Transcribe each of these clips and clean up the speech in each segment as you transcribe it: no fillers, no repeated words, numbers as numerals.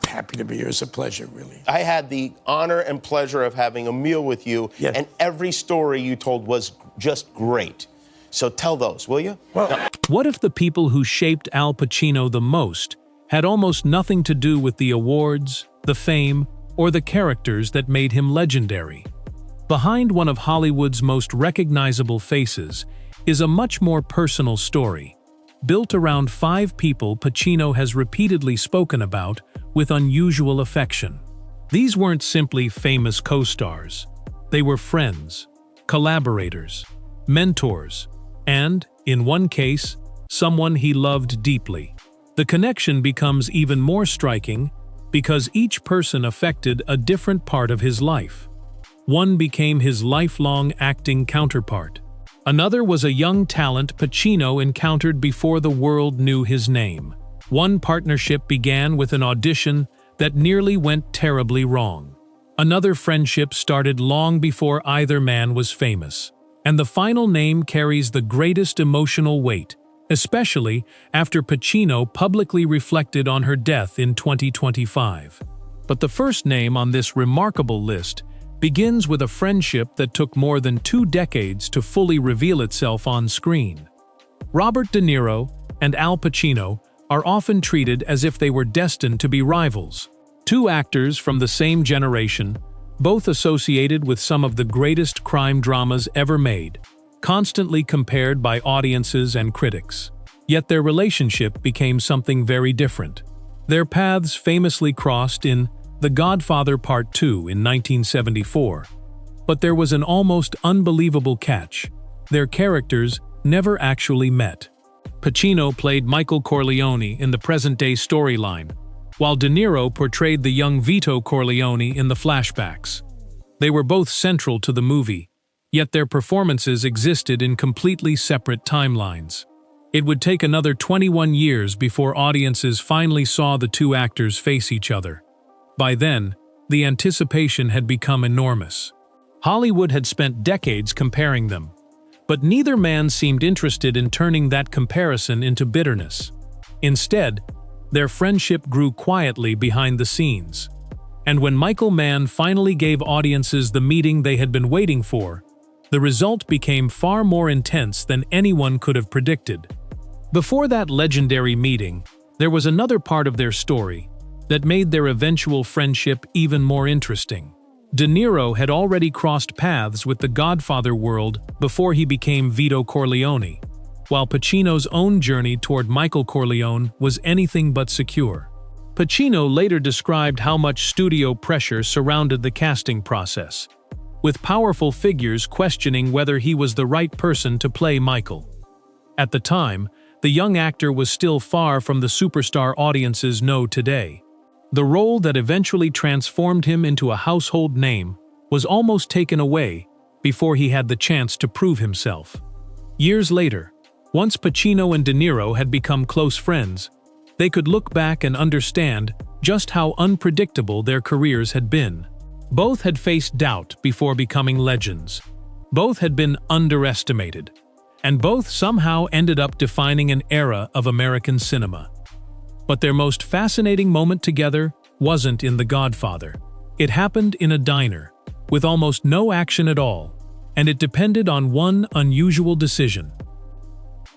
Happy to be here. It's a pleasure, really. I had the honor and pleasure of having a meal with you, yes. And every story you told was just great. So tell those, will you? Well, what if the people who shaped Al Pacino the most had almost nothing to do with the awards, the fame, or the characters that made him legendary? Behind one of Hollywood's most recognizable faces is a much more personal story, built around 5 people Pacino has repeatedly spoken about with unusual affection. These weren't simply famous co-stars. They were friends, collaborators, mentors, and, in one case, someone he loved deeply. The connection becomes even more striking because each person affected a different part of his life. One became his lifelong acting counterpart. Another was a young talent Pacino encountered before the world knew his name. One partnership began with an audition that nearly went terribly wrong. Another friendship started long before either man was famous. And the final name carries the greatest emotional weight, especially after Pacino publicly reflected on her death in 2025. But the first name on this remarkable list begins with a friendship that took more than 2 decades to fully reveal itself on screen. Robert De Niro and Al Pacino are often treated as if they were destined to be rivals. 2 actors from the same generation, both associated with some of the greatest crime dramas ever made, constantly compared by audiences and critics. Yet their relationship became something very different. Their paths famously crossed in The Godfather Part 2 in 1974. But there was an almost unbelievable catch. Their characters never actually met. Pacino played Michael Corleone in the present-day storyline, while De Niro portrayed the young Vito Corleone in the flashbacks. They were both central to the movie, yet their performances existed in completely separate timelines. It would take another 21 years before audiences finally saw the 2 actors face each other. By then, the anticipation had become enormous. Hollywood had spent decades comparing them, but neither man seemed interested in turning that comparison into bitterness. Instead, their friendship grew quietly behind the scenes. And when Michael Mann finally gave audiences the meeting they had been waiting for, the result became far more intense than anyone could have predicted. Before that legendary meeting, there was another part of their story that made their eventual friendship even more interesting. De Niro had already crossed paths with the Godfather world before he became Vito Corleone, while Pacino's own journey toward Michael Corleone was anything but secure. Pacino later described how much studio pressure surrounded the casting process, with powerful figures questioning whether he was the right person to play Michael. At the time, the young actor was still far from the superstar audiences know today. The role that eventually transformed him into a household name was almost taken away before he had the chance to prove himself. Years later, once Pacino and De Niro had become close friends, they could look back and understand just how unpredictable their careers had been. Both had faced doubt before becoming legends. Both had been underestimated. And both somehow ended up defining an era of American cinema. But their most fascinating moment together wasn't in The Godfather. It happened in a diner, with almost no action at all, and it depended on one unusual decision.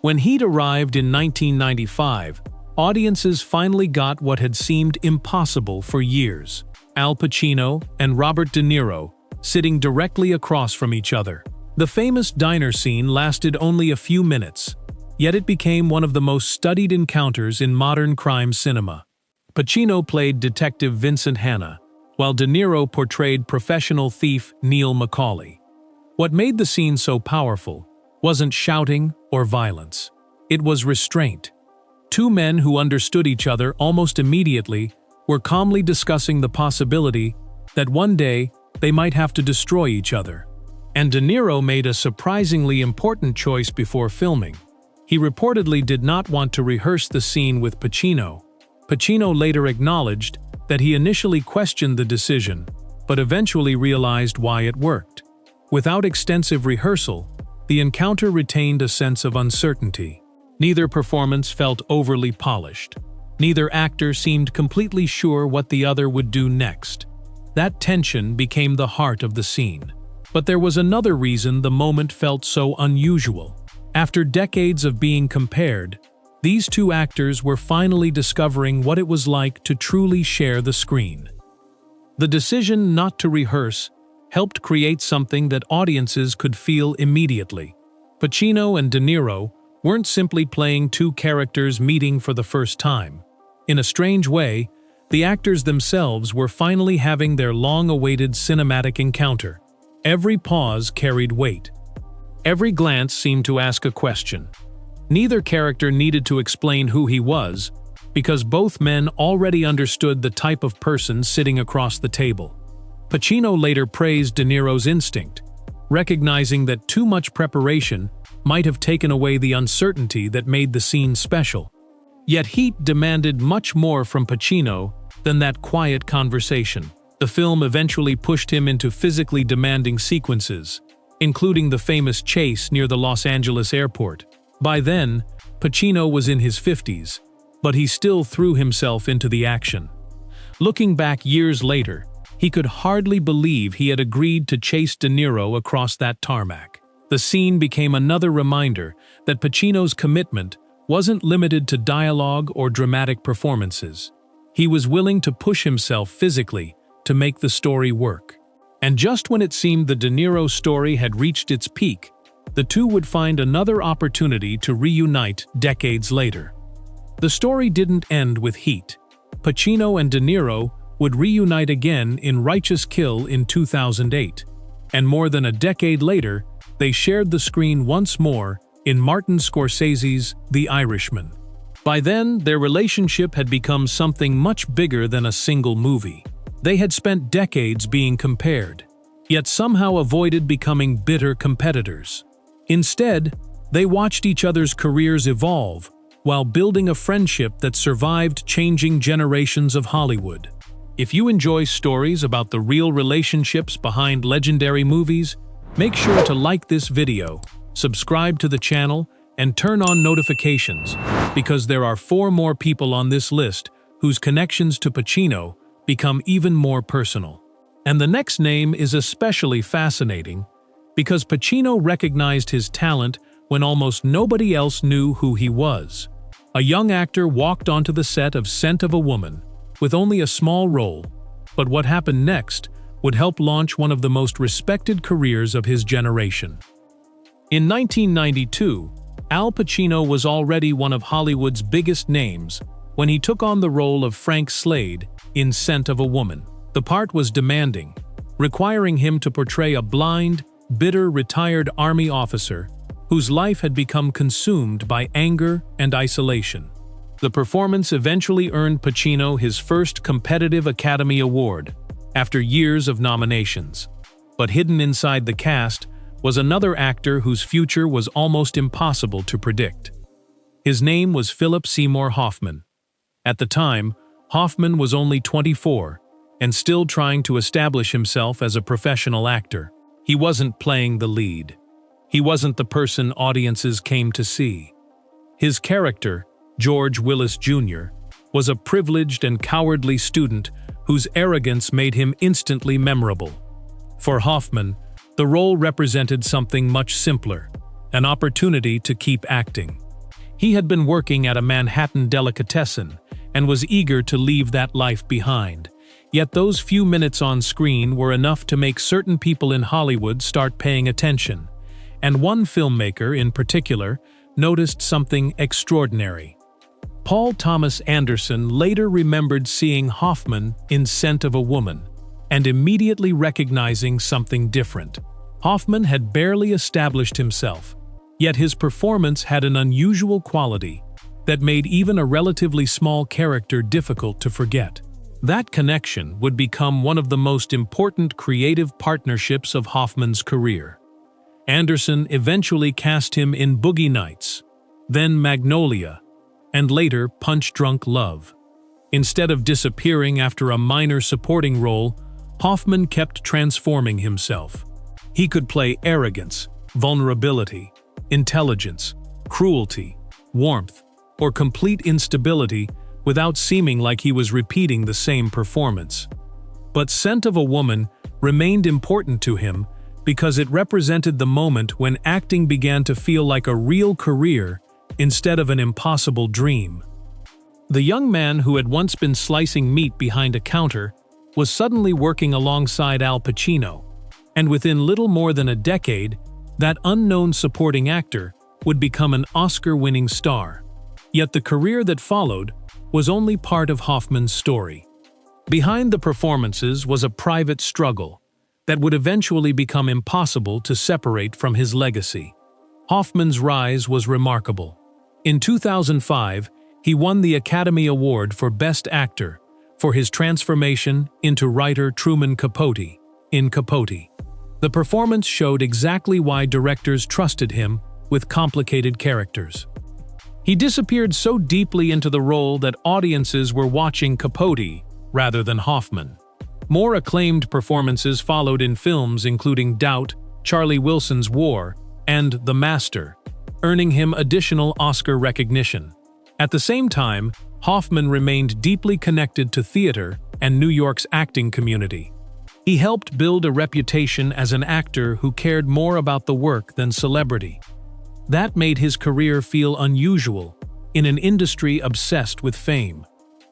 When Heat arrived in 1995, audiences finally got what had seemed impossible for years: Al Pacino and Robert De Niro sitting directly across from each other. The famous diner scene lasted only a few minutes, yet it became one of the most studied encounters in modern crime cinema. Pacino played Detective Vincent Hanna, while De Niro portrayed professional thief Neil McCauley. What made the scene so powerful wasn't shouting or violence. It was restraint. 2 men who understood each other almost immediately were calmly discussing the possibility that one day they might have to destroy each other. And De Niro made a surprisingly important choice before filming. He reportedly did not want to rehearse the scene with Pacino. Pacino later acknowledged that he initially questioned the decision, but eventually realized why it worked. Without extensive rehearsal, the encounter retained a sense of uncertainty. Neither performance felt overly polished. Neither actor seemed completely sure what the other would do next. That tension became the heart of the scene. But there was another reason the moment felt so unusual. After decades of being compared, these two actors were finally discovering what it was like to truly share the screen. The decision not to rehearse helped create something that audiences could feel immediately. Pacino and De Niro weren't simply playing two characters meeting for the first time. In a strange way, the actors themselves were finally having their long-awaited cinematic encounter. Every pause carried weight. Every glance seemed to ask a question. Neither character needed to explain who he was, because both men already understood the type of person sitting across the table. Pacino later praised De Niro's instinct, recognizing that too much preparation might have taken away the uncertainty that made the scene special. Yet heat demanded much more from Pacino than that quiet conversation. The film eventually pushed him into physically demanding sequences, including the famous chase near the Los Angeles airport. By then, Pacino was in his 50s, but he still threw himself into the action. Looking back years later, he could hardly believe he had agreed to chase De Niro across that tarmac. The scene became another reminder that Pacino's commitment wasn't limited to dialogue or dramatic performances. He was willing to push himself physically to make the story work. And just when it seemed the De Niro story had reached its peak, the two would find another opportunity to reunite decades later. The story didn't end with Heat. Pacino and De Niro would reunite again in Righteous Kill in 2008, and more than a decade later, they shared the screen once more in Martin Scorsese's The Irishman. By then, their relationship had become something much bigger than a single movie. They had spent decades being compared, yet somehow avoided becoming bitter competitors. Instead, they watched each other's careers evolve while building a friendship that survived changing generations of Hollywood. If you enjoy stories about the real relationships behind legendary movies, make sure to like this video, subscribe to the channel, and turn on notifications, because there are 4 more people on this list whose connections to Pacino become even more personal. And the next name is especially fascinating because Pacino recognized his talent when almost nobody else knew who he was. A young actor walked onto the set of Scent of a Woman with only a small role, but what happened next would help launch one of the most respected careers of his generation. In 1992, Al Pacino was already one of Hollywood's biggest names when he took on the role of Frank Slade in Scent of a Woman. The part was demanding, requiring him to portray a blind, bitter retired Army officer whose life had become consumed by anger and isolation. The performance eventually earned Pacino his first competitive Academy Award, after years of nominations. But hidden inside the cast was another actor whose future was almost impossible to predict. His name was Philip Seymour Hoffman. At the time, Hoffman was only 24 and still trying to establish himself as a professional actor. He wasn't playing the lead. He wasn't the person audiences came to see. His character, George Willis Jr., was a privileged and cowardly student whose arrogance made him instantly memorable. For Hoffman, the role represented something much simpler, an opportunity to keep acting. He had been working at a Manhattan delicatessen and was eager to leave that life behind. Yet those few minutes on screen were enough to make certain people in Hollywood start paying attention. And one filmmaker in particular noticed something extraordinary. Paul Thomas Anderson later remembered seeing Hoffman in Scent of a Woman and immediately recognizing something different. Hoffman had barely established himself, yet his performance had an unusual quality that made even a relatively small character difficult to forget. That connection would become one of the most important creative partnerships of Hoffman's career. Anderson eventually cast him in Boogie Nights, then Magnolia, and later Punch Drunk Love. Instead of disappearing after a minor supporting role, Hoffman kept transforming himself. He could play arrogance, vulnerability, intelligence, cruelty, warmth, or complete instability without seeming like he was repeating the same performance. But Scent of a Woman remained important to him because it represented the moment when acting began to feel like a real career instead of an impossible dream. The young man who had once been slicing meat behind a counter was suddenly working alongside Al Pacino, and within little more than a decade, that unknown supporting actor would become an Oscar-winning star. Yet the career that followed was only part of Hoffman's story. Behind the performances was a private struggle that would eventually become impossible to separate from his legacy. Hoffman's rise was remarkable. In 2005, he won the Academy Award for Best Actor for his transformation into writer Truman Capote in Capote. The performance showed exactly why directors trusted him with complicated characters. He disappeared so deeply into the role that audiences were watching Capote rather than Hoffman. More acclaimed performances followed in films including Doubt, Charlie Wilson's War, and The Master, earning him additional Oscar recognition. At the same time, Hoffman remained deeply connected to theater and New York's acting community. He helped build a reputation as an actor who cared more about the work than celebrity. That made his career feel unusual in an industry obsessed with fame.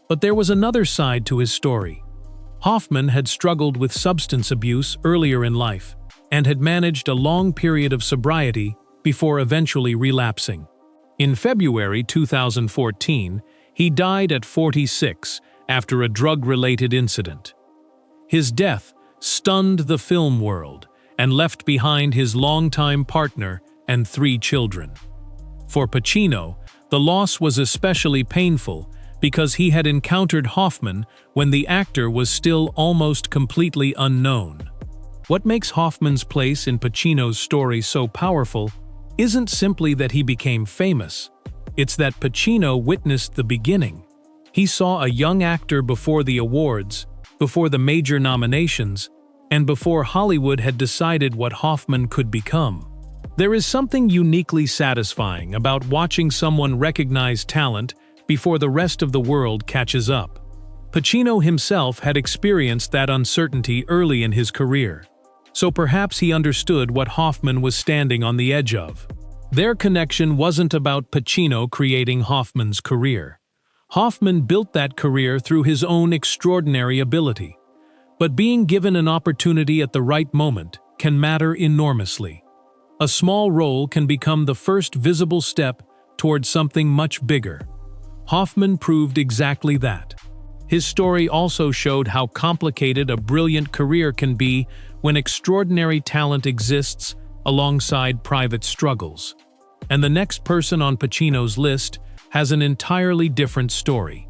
But there was another side to his story. Hoffman had struggled with substance abuse earlier in life and had managed a long period of sobriety before eventually relapsing. In February 2014, he died at 46 after a drug-related incident. His death stunned the film world and left behind his longtime partner and 3 children. For Pacino, the loss was especially painful because he had encountered Hoffman when the actor was still almost completely unknown. What makes Hoffman's place in Pacino's story so powerful isn't simply that he became famous. It's that Pacino witnessed the beginning. He saw a young actor before the awards, before the major nominations, and before Hollywood had decided what Hoffman could become. There is something uniquely satisfying about watching someone recognize talent before the rest of the world catches up. Pacino himself had experienced that uncertainty early in his career, so perhaps he understood what Hoffman was standing on the edge of. Their connection wasn't about Pacino creating Hoffman's career. Hoffman built that career through his own extraordinary ability. But being given an opportunity at the right moment can matter enormously. A small role can become the first visible step towards something much bigger. Hoffman proved exactly that. His story also showed how complicated a brilliant career can be when extraordinary talent exists alongside private struggles. And the next person on Pacino's list has an entirely different story.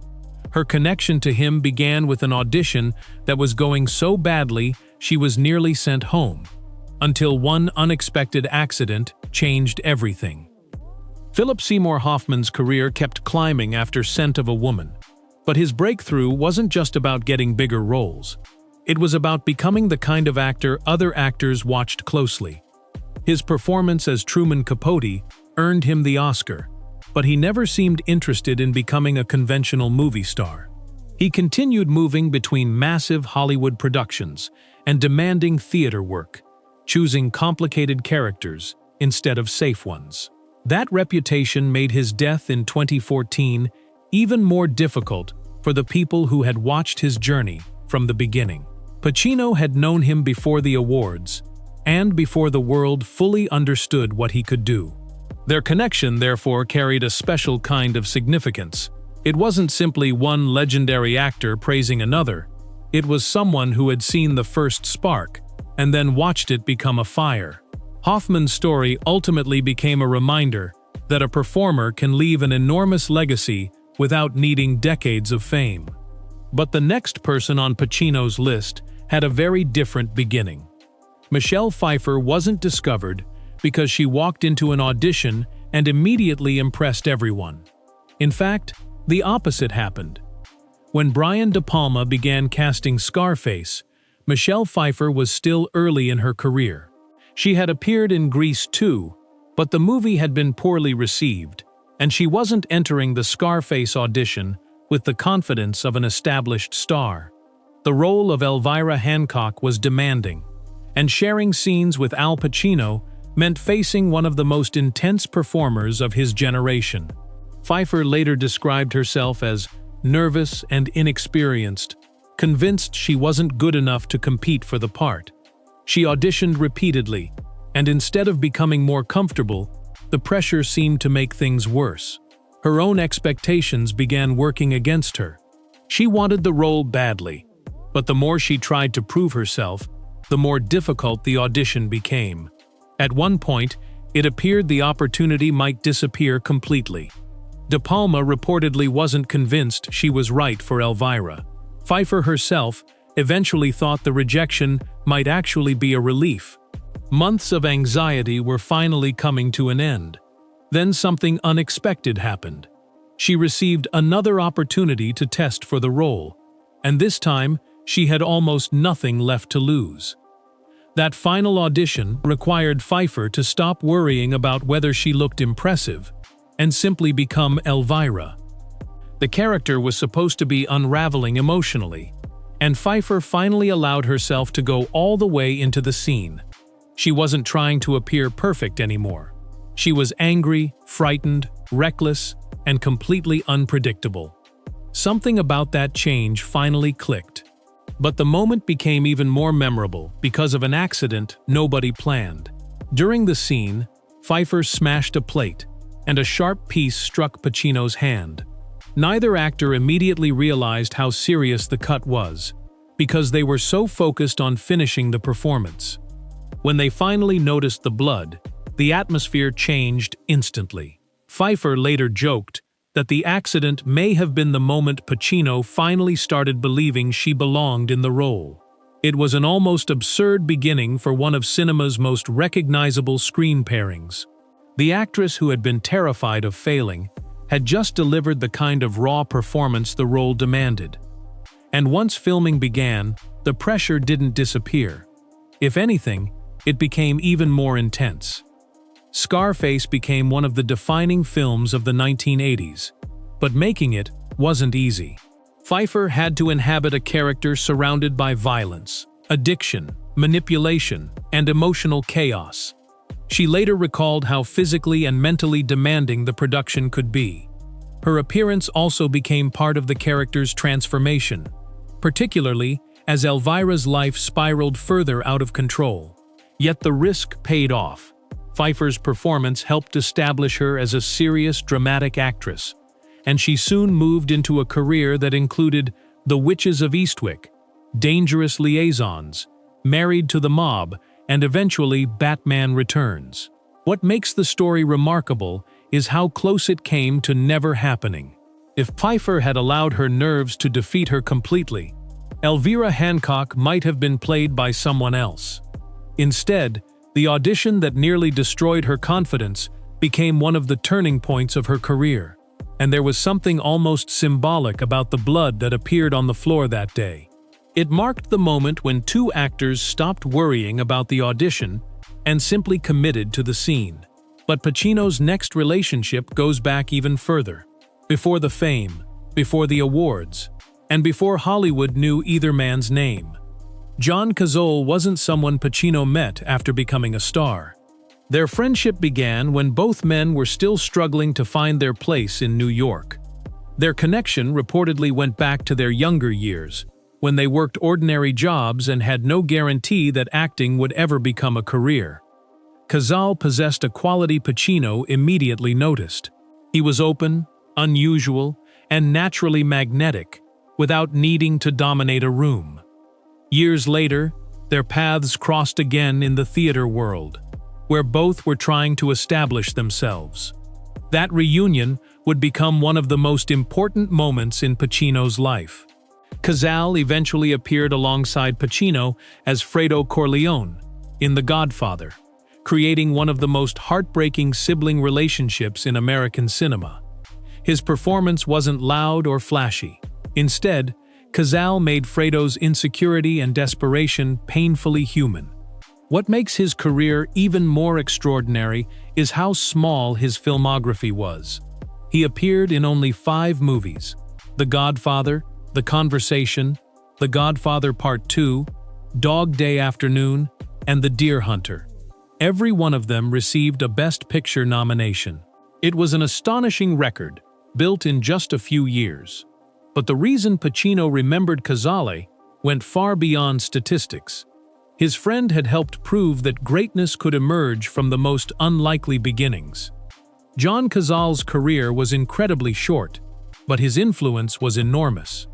Her connection to him began with an audition that was going so badly she was nearly sent home, until one unexpected accident changed everything. Philip Seymour Hoffman's career kept climbing after Scent of a Woman, but his breakthrough wasn't just about getting bigger roles. It was about becoming the kind of actor other actors watched closely. His performance as Truman Capote earned him the Oscar, but he never seemed interested in becoming a conventional movie star. He continued moving between massive Hollywood productions and demanding theater work, choosing complicated characters instead of safe ones. That reputation made his death in 2014 even more difficult for the people who had watched his journey from the beginning. Pacino had known him before the awards and before the world fully understood what he could do. Their connection, therefore, carried a special kind of significance. It wasn't simply one legendary actor praising another. It was someone who had seen the first spark and then watched it become a fire. Hoffman's story ultimately became a reminder that a performer can leave an enormous legacy without needing decades of fame. But the next person on Pacino's list had a very different beginning. Michelle Pfeiffer wasn't discovered because she walked into an audition and immediately impressed everyone. In fact, the opposite happened. When Brian De Palma began casting Scarface, Michelle Pfeiffer was still early in her career. She had appeared in Grease 2, but the movie had been poorly received, and she wasn't entering the Scarface audition with the confidence of an established star. The role of Elvira Hancock was demanding, and sharing scenes with Al Pacino meant facing one of the most intense performers of his generation. Pfeiffer later described herself as nervous and inexperienced, convinced she wasn't good enough to compete for the part. She auditioned repeatedly, and instead of becoming more comfortable, the pressure seemed to make things worse. Her own expectations began working against her. She wanted the role badly, but the more she tried to prove herself, the more difficult the audition became. At one point, it appeared the opportunity might disappear completely. De Palma reportedly wasn't convinced she was right for Elvira. Pfeiffer herself eventually thought the rejection might actually be a relief. Months of anxiety were finally coming to an end. Then something unexpected happened. She received another opportunity to test for the role, and this time she had almost nothing left to lose. That final audition required Pfeiffer to stop worrying about whether she looked impressive and simply become Elvira. The character was supposed to be unraveling emotionally, and Pfeiffer finally allowed herself to go all the way into the scene. She wasn't trying to appear perfect anymore. She was angry, frightened, reckless, and completely unpredictable. Something about that change finally clicked. But the moment became even more memorable because of an accident nobody planned. During the scene, Pfeiffer smashed a plate, and a sharp piece struck Pacino's hand. Neither actor immediately realized how serious the cut was, because they were so focused on finishing the performance. When they finally noticed the blood, the atmosphere changed instantly. Pfeiffer later joked that the accident may have been the moment Pacino finally started believing she belonged in the role. It was an almost absurd beginning for one of cinema's most recognizable screen pairings. The actress who had been terrified of failing had just delivered the kind of raw performance the role demanded. And once filming began, the pressure didn't disappear. If anything, it became even more intense. Scarface became one of the defining films of the 1980s, but making it wasn't easy. Pfeiffer had to inhabit a character surrounded by violence, addiction, manipulation, and emotional chaos. She later recalled how physically and mentally demanding the production could be. Her appearance also became part of the character's transformation, particularly as Elvira's life spiraled further out of control. Yet the risk paid off. Pfeiffer's performance helped establish her as a serious, dramatic actress, and she soon moved into a career that included The Witches of Eastwick, Dangerous Liaisons, Married to the Mob, and eventually Batman Returns. What makes the story remarkable is how close it came to never happening. If Pfeiffer had allowed her nerves to defeat her completely, Elvira Hancock might have been played by someone else. Instead, the audition that nearly destroyed her confidence became one of the turning points of her career, and there was something almost symbolic about the blood that appeared on the floor that day. It marked the moment when two actors stopped worrying about the audition and simply committed to the scene. But Pacino's next relationship goes back even further. Before the fame, before the awards, and before Hollywood knew either man's name. John Cazale wasn't someone Pacino met after becoming a star. Their friendship began when both men were still struggling to find their place in New York. Their connection reportedly went back to their younger years, when they worked ordinary jobs and had no guarantee that acting would ever become a career. Cazale possessed a quality Pacino immediately noticed. He was open, unusual, and naturally magnetic, without needing to dominate a room. Years later, their paths crossed again in the theater world, where both were trying to establish themselves. That reunion would become one of the most important moments in Pacino's life. Cazale eventually appeared alongside Pacino as Fredo Corleone in The Godfather, creating one of the most heartbreaking sibling relationships in American cinema. His performance wasn't loud or flashy. Instead, Cazale made Fredo's insecurity and desperation painfully human. What makes his career even more extraordinary is how small his filmography was. He appeared in only 5 movies, The Godfather, The Conversation, The Godfather Part 2, Dog Day Afternoon, and The Deer Hunter. Every one of them received a Best Picture nomination. It was an astonishing record, built in just a few years. But the reason Pacino remembered Cazale went far beyond statistics. His friend had helped prove that greatness could emerge from the most unlikely beginnings. John Cazale's career was incredibly short, but his influence was enormous.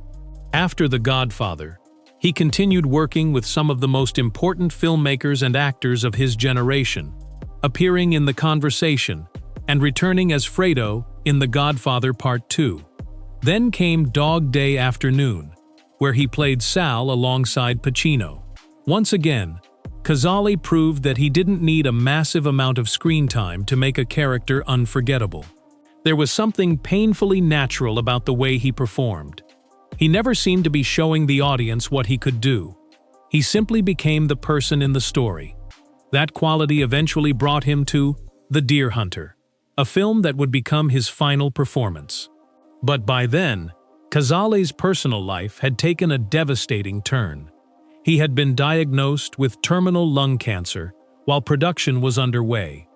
After The Godfather, he continued working with some of the most important filmmakers and actors of his generation, appearing in The Conversation and returning as Fredo in The Godfather Part 2. Then came Dog Day Afternoon, where he played Sal alongside Pacino. Once again, Cazale proved that he didn't need a massive amount of screen time to make a character unforgettable. There was something painfully natural about the way he performed. He never seemed to be showing the audience what he could do. He simply became the person in the story. That quality eventually brought him to The Deer Hunter, a film that would become his final performance. But by then, Cazale's personal life had taken a devastating turn. He had been diagnosed with terminal lung cancer while production was underway.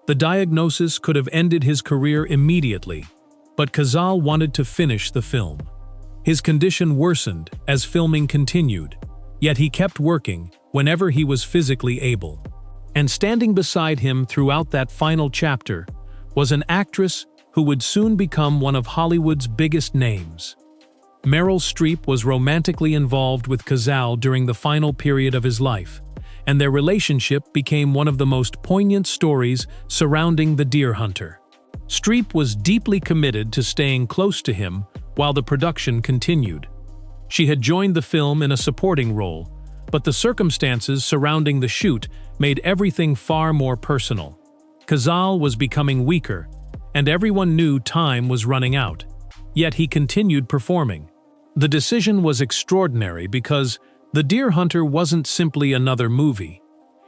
The diagnosis could have ended his career immediately, but Cazale wanted to finish the film. His condition worsened as filming continued, yet he kept working whenever he was physically able. And standing beside him throughout that final chapter was an actress who would soon become one of Hollywood's biggest names. Meryl Streep was romantically involved with Cazale during the final period of his life, and their relationship became one of the most poignant stories surrounding The Deer Hunter. Streep was deeply committed to staying close to him while the production continued. She had joined the film in a supporting role, but the circumstances surrounding the shoot made everything far more personal. Cazale was becoming weaker, and everyone knew time was running out. Yet he continued performing. The decision was extraordinary because The Deer Hunter wasn't simply another movie.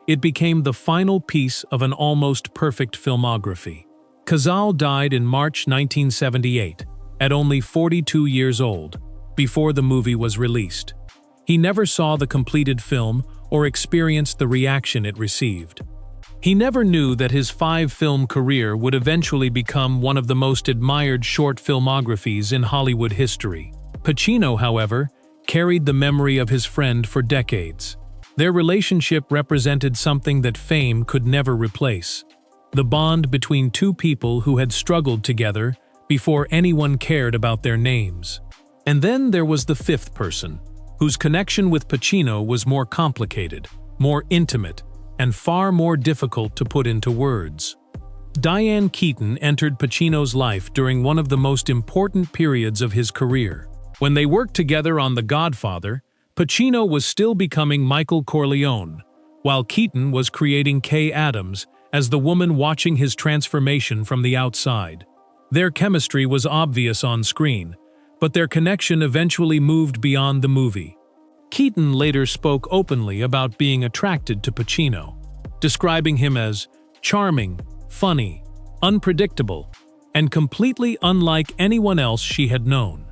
It became the final piece of an almost perfect filmography. Cazale died in March 1978, at only 42 years old, before the movie was released. He never saw the completed film or experienced the reaction it received. He never knew that his 5-film career would eventually become one of the most admired short filmographies in Hollywood history. Pacino, however, carried the memory of his friend for decades. Their relationship represented something that fame could never replace: the bond between two people who had struggled together before anyone cared about their names. And then there was the 5th person, whose connection with Pacino was more complicated, more intimate, and far more difficult to put into words. Diane Keaton entered Pacino's life during one of the most important periods of his career. When they worked together on The Godfather, Pacino was still becoming Michael Corleone, while Keaton was creating Kay Adams as the woman watching his transformation from the outside. Their chemistry was obvious on screen, but their connection eventually moved beyond the movie. Keaton later spoke openly about being attracted to Pacino, describing him as charming, funny, unpredictable, and completely unlike anyone else she had known.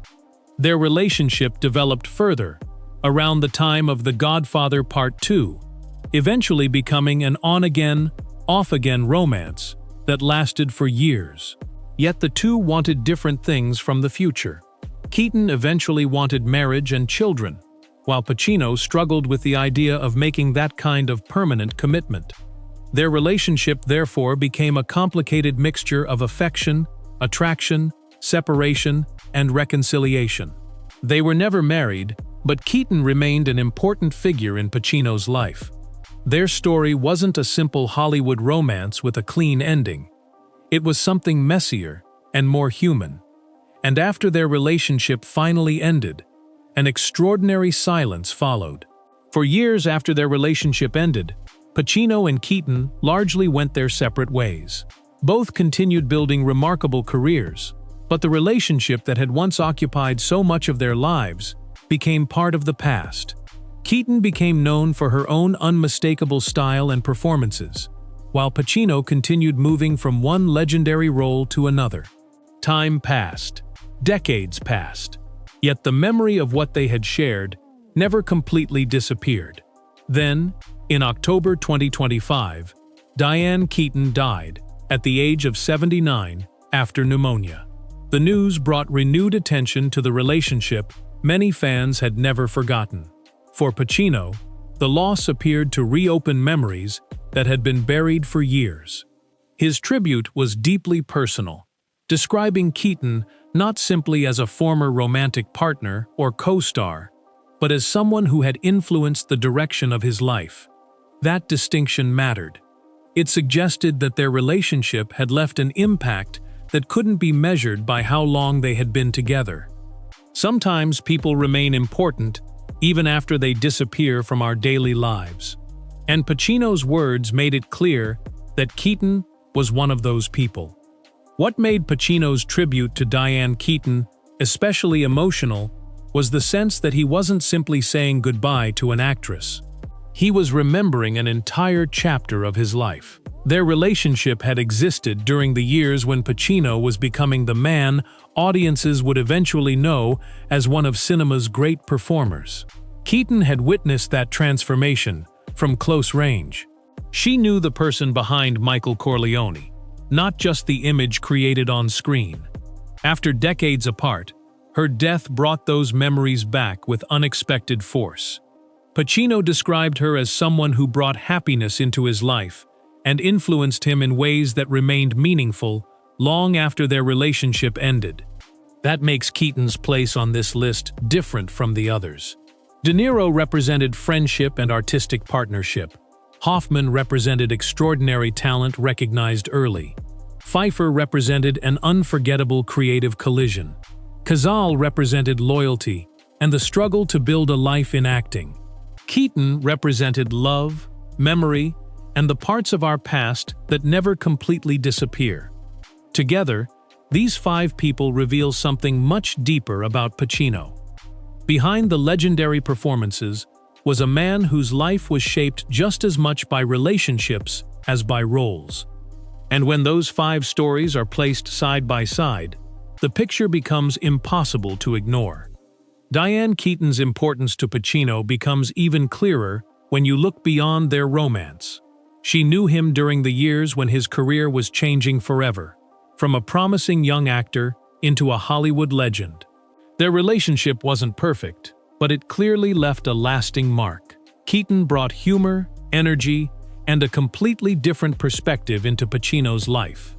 Their relationship developed further, around the time of The Godfather Part 2, eventually becoming an on-again, off-again romance that lasted for years. Yet the two wanted different things from the future. Keaton eventually wanted marriage and children, while Pacino struggled with the idea of making that kind of permanent commitment. Their relationship therefore became a complicated mixture of affection, attraction, separation, and reconciliation. They were never married, but Keaton remained an important figure in Pacino's life. Their story wasn't a simple Hollywood romance with a clean ending. It was something messier and more human. And after their relationship finally ended, an extraordinary silence followed. For years after their relationship ended, Pacino and Keaton largely went their separate ways. Both continued building remarkable careers, but the relationship that had once occupied so much of their lives became part of the past. Keaton became known for her own unmistakable style and performances, while Pacino continued moving from one legendary role to another. Time passed. Decades passed. Yet the memory of what they had shared never completely disappeared. Then, in October 2025, Diane Keaton died at the age of 79 after pneumonia. The news brought renewed attention to the relationship many fans had never forgotten. For Pacino, the loss appeared to reopen memories that had been buried for years. His tribute was deeply personal, describing Keaton not simply as a former romantic partner or co-star, but as someone who had influenced the direction of his life. That distinction mattered. It suggested that their relationship had left an impact that couldn't be measured by how long they had been together. Sometimes people remain important even after they disappear from our daily lives. And Pacino's words made it clear that Keaton was one of those people. What made Pacino's tribute to Diane Keaton especially emotional was the sense that he wasn't simply saying goodbye to an actress. He was remembering an entire chapter of his life. Their relationship had existed during the years when Pacino was becoming the man audiences would eventually know as one of cinema's great performers. Keaton had witnessed that transformation from close range. She knew the person behind Michael Corleone, not just the image created on screen. After decades apart, her death brought those memories back with unexpected force. Pacino described her as someone who brought happiness into his life and influenced him in ways that remained meaningful long after their relationship ended. That makes Keaton's place on this list different from the others. De Niro represented friendship and artistic partnership. Hoffman represented extraordinary talent recognized early. Pfeiffer represented an unforgettable creative collision. Cazale represented loyalty and the struggle to build a life in acting. Keaton represented love, memory, and the parts of our past that never completely disappear. Together, these five people reveal something much deeper about Pacino. Behind the legendary performances was a man whose life was shaped just as much by relationships as by roles. And when those five stories are placed side by side, the picture becomes impossible to ignore. Diane Keaton's importance to Pacino becomes even clearer when you look beyond their romance. She knew him during the years when his career was changing forever, from a promising young actor into a Hollywood legend. Their relationship wasn't perfect, but it clearly left a lasting mark. Keaton brought humor, energy, and a completely different perspective into Pacino's life.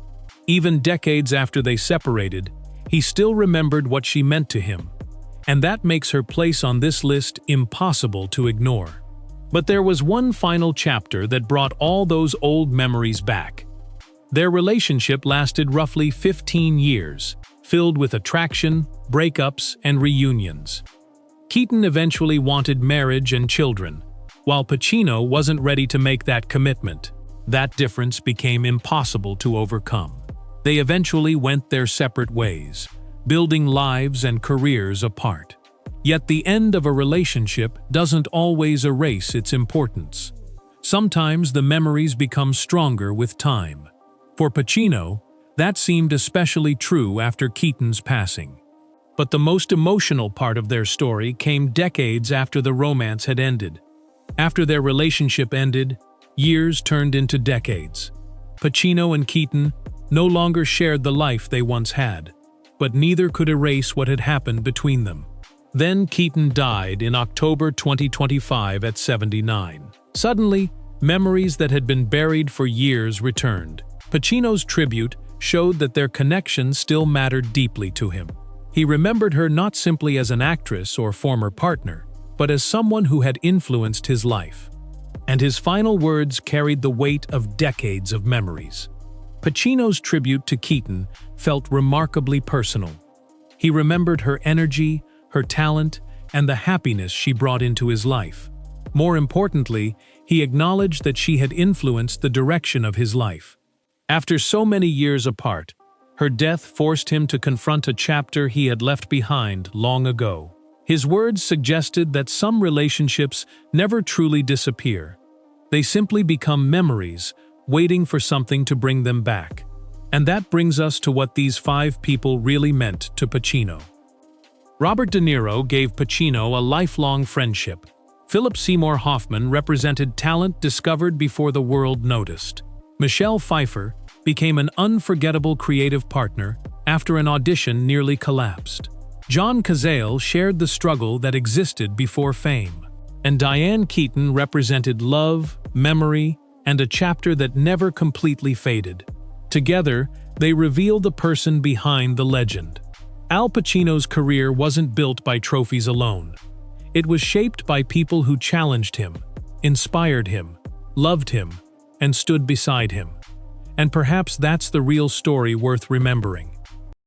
Even decades after they separated, he still remembered what she meant to him, and that makes her place on this list impossible to ignore. But there was one final chapter that brought all those old memories back. Their relationship lasted roughly 15 years, filled with attraction, breakups, and reunions. Keaton eventually wanted marriage and children, while Pacino wasn't ready to make that commitment. That difference became impossible to overcome. They eventually went their separate ways, building lives and careers apart. Yet the end of a relationship doesn't always erase its importance. Sometimes the memories become stronger with time. For Pacino, that seemed especially true after Keaton's passing. But the most emotional part of their story came decades after the romance had ended. After their relationship ended, years turned into decades. Pacino and Keaton no longer shared the life they once had, but neither could erase what had happened between them. Then Keaton died in October 2025 at 79. Suddenly, memories that had been buried for years returned. Pacino's tribute showed that their connection still mattered deeply to him. He remembered her not simply as an actress or former partner, but as someone who had influenced his life. And his final words carried the weight of decades of memories. Pacino's tribute to Keaton felt remarkably personal. He remembered her energy, her talent, and the happiness she brought into his life. More importantly, he acknowledged that she had influenced the direction of his life. After so many years apart, her death forced him to confront a chapter he had left behind long ago. His words suggested that some relationships never truly disappear. They simply become memories, waiting for something to bring them back. And that brings us to what these five people really meant to Pacino. Robert De Niro gave Pacino a lifelong friendship. Philip Seymour Hoffman represented talent discovered before the world noticed. Michelle Pfeiffer became an unforgettable creative partner after an audition nearly collapsed. John Cazale shared the struggle that existed before fame. And Diane Keaton represented love, memory, and a chapter that never completely faded. Together, they reveal the person behind the legend. Al Pacino's career wasn't built by trophies alone. It was shaped by people who challenged him, inspired him, loved him, and stood beside him. And perhaps that's the real story worth remembering.